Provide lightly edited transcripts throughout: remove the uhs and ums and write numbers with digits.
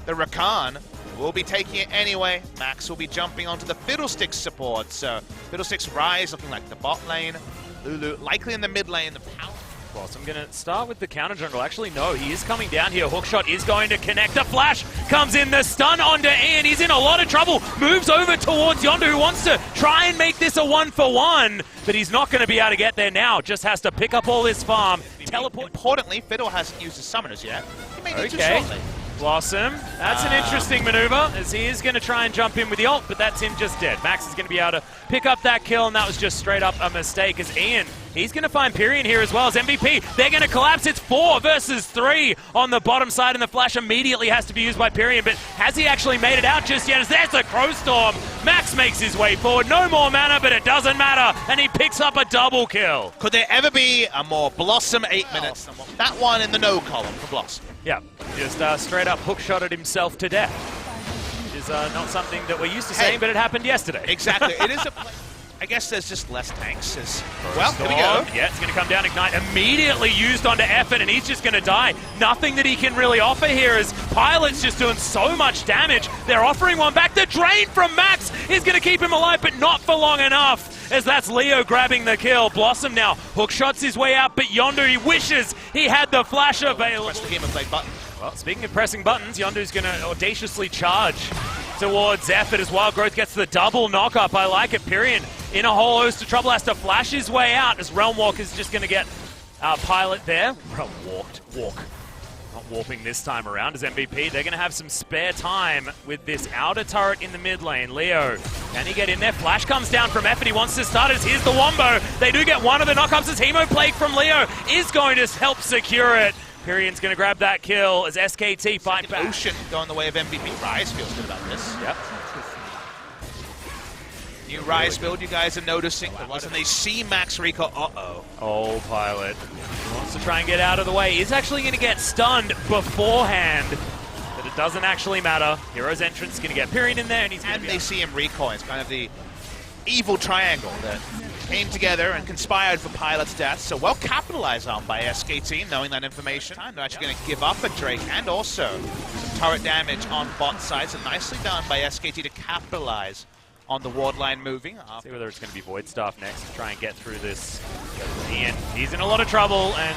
the Rakan will be taking it anyway. Max will be jumping onto the Fiddlesticks support. So Fiddlesticks Rise looking like the bot lane. Lulu likely in the mid lane. The power. Well, so I'm going to start with the counter jungle. Actually, no, he is coming down here. Hookshot is going to connect. The flash comes in. The stun onto Ian. He's in a lot of trouble. Moves over towards Yondu, who wants to try and make this a 1-for-1. But he's not going to be able to get there now. Just has to pick up all his farm. Teleport. Importantly, Fiddle hasn't used his summoners yet. He may need to shortly. Blossom, that's an interesting maneuver, as he is going to try and jump in with the ult, but that's him just dead. Max is going to be able to pick up that kill, and that was just straight up a mistake, as Ian, he's going to find Pyrion here as well as MVP. They're going to collapse. It's 4 versus 3 on the bottom side, and the flash immediately has to be used by Pyrion, but has he actually made it out just yet? As there's a Crow Storm. Max makes his way forward. No more mana, but it doesn't matter, and he picks up a double kill. Could there ever be a more Blossom 8 minutes than that one in the no column for Blossom? Yeah, just straight up hookshotted himself to death, which is not something that we're used to saying, but it happened yesterday. Exactly. It is a I guess there's just less tanks. Well, here we go. Yeah, it's going to come down. Ignite immediately used onto Effort, and he's just going to die. Nothing that he can really offer here as Pilot's just doing so much damage. They're offering one back. The drain from Max is going to keep him alive, but not for long enough, as that's Leo grabbing the kill. Blossom now hookshots his way out, but Yondu, he wishes he had the flash available. Press the game and play button. Well, speaking of pressing buttons, Yondu's going to audaciously charge towards Effort as Wild Growth gets the double knock-up. I like it. Pyrion in a whole host of trouble, has to flash his way out as Realm Walk is just going to get Pilot there. Realm Walk. Not warping this time around as MVP. They're going to have some spare time with this outer turret in the mid lane. Leo, can he get in there? Flash comes down from Effort. He wants to start as here's the Wombo. They do get one of the knockups as Hemo Plague from Leo is going to help secure it. Pyrion's going to grab that kill as SKT fight back. Ocean going the way of MVP. Rise feels good about this. Yep. New Rise build, you guys are noticing. And they see Max Rico. Uh-oh. Oh, Pilot. He wants to try and get out of the way. He's actually going to get stunned beforehand. But it doesn't actually matter. Hero's entrance is going to get Pyrion in there, and he's going to they see him recoil. It's kind of the evil triangle that came together and conspired for Pilot's death. So well capitalized on by SKT, knowing that information. They're actually going to give up a Drake and also some turret damage on bot side. So nicely done by SKT to capitalize on the ward line moving. See whether it's going to be Void Staff next to try and get through this. Ian, he's in a lot of trouble, and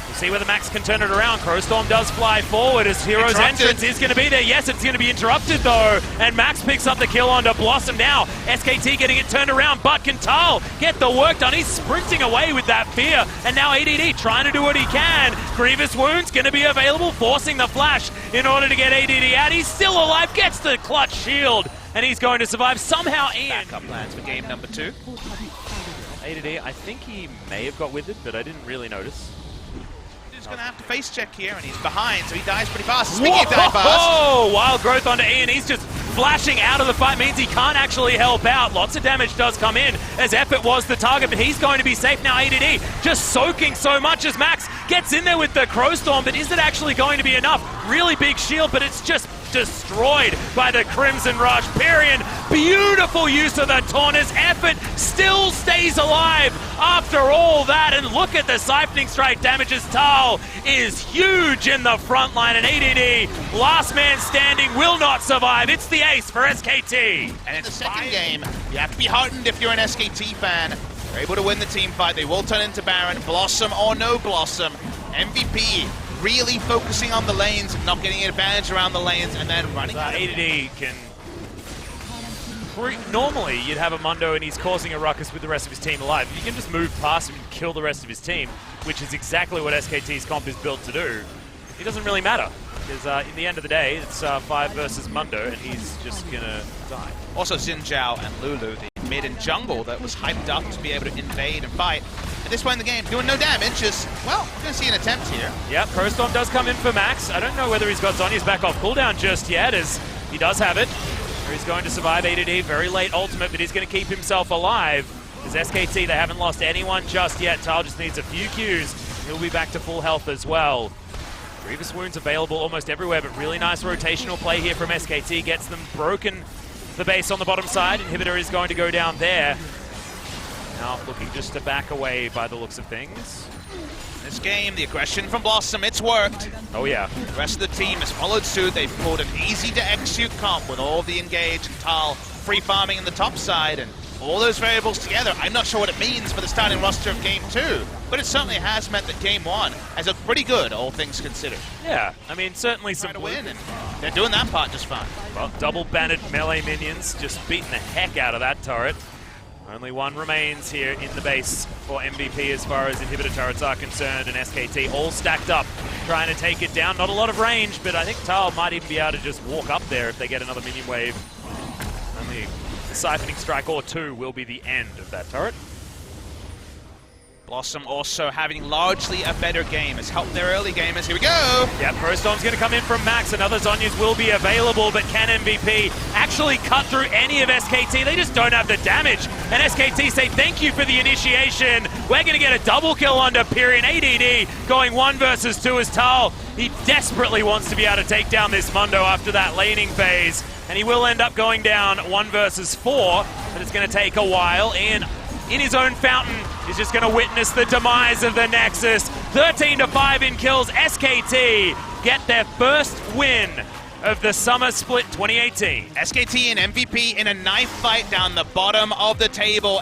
we'll see whether Max can turn it around. Crowstorm does fly forward as Hero's entrance is going to be there. Yes, it's going to be interrupted though, and Max picks up the kill onto Blossom now. SKT getting it turned around, but can Tal get the work done? He's sprinting away with that fear, and now ADD trying to do what he can. Grievous Wounds going to be available, forcing the flash in order to get ADD out. He's still alive, gets the clutch shield, and he's going to survive somehow. Ian. Backup plans for game number 2. ADD, I think he may have got withered, but I didn't really notice. He's going to have to face check here, and he's behind, so he dies pretty fast. Speaking of dying fast. Oh, Wild Growth onto Ian. He's just flashing out of the fight, means he can't actually help out. Lots of damage does come in, as Effort was the target, but he's going to be safe now. ADD just soaking so much as Max gets in there with the Crowstorm, but is it actually going to be enough? Really big shield, but it's just destroyed by the Crimson Rush. Pyrion, beautiful use of the Taunus. Effort still stays alive after all that, and look at the Siphoning Strike damages. Tal is huge in the front line, and ADD, last man standing, will not survive. It's the ace for SKT. And in the second game, you have to be heartened if you're an SKT fan. They're able to win the team fight. They will turn into Baron, Blossom or no Blossom. MVP really focusing on the lanes, not getting advantage around the lanes, and then running. ADD can... Normally, you'd have a Mundo and he's causing a ruckus with the rest of his team alive. You can just move past him and kill the rest of his team, which is exactly what SKT's comp is built to do. It doesn't really matter, because in the end of the day, it's 5 versus Mundo, and he's just gonna die. Also, Xin Zhao and Lulu, the mid and jungle that was hyped up to be able to invade and fight. At this point in the game, doing no damage, just, well, we're going to see an attempt here. Yep, Crowstorm does come in for Max. I don't know whether he's got Zhonya's back off cooldown just yet, as he does have it. He's going to survive ADD, very late ultimate, but he's going to keep himself alive. As SKT, they haven't lost anyone just yet. Tal just needs a few Qs. He'll be back to full health as well. Grievous Wounds available almost everywhere, but really nice rotational play here from SKT. Gets them broken the base on the bottom side. Inhibitor is going to go down there. Now looking just to back away by the looks of things. This game, the aggression from Blossom, it's worked. Oh yeah. The rest of the team has followed suit. They've pulled an easy-to-execute comp with all the engage and Tal free farming in the top side, and all those variables together. I'm not sure what it means for the starting roster of Game 2, but it certainly has meant that Game 1 has looked pretty good, all things considered. Yeah, I mean, certainly some... Trying to win, and they're doing that part just fine. Well, double-banded melee minions just beating the heck out of that turret. Only one remains here in the base for MVP as far as inhibitor turrets are concerned, and SKT all stacked up, trying to take it down. Not a lot of range, but I think Tal might even be able to just walk up there if they get another minion wave. Only a siphoning strike or two will be the end of that turret. Blossom also having largely a better game has helped their early gamers. Here we go! Yeah, Prostorm's going to come in from Max, and other Zhonya's will be available, but can MVP actually cut through any of SKT? They just don't have the damage, and SKT say thank you for the initiation. We're going to get a double kill under Pyrian. ADD going 1 versus 2 as Tal. He desperately wants to be able to take down this Mundo after that laning phase, and he will end up going down 1 versus 4, but it's going to take a while. And in his own fountain, he's just going to witness the demise of the Nexus. 13-5 in kills. SKT get their first win of the Summer Split 2018. SKT and MVP in a knife fight down the bottom of the table.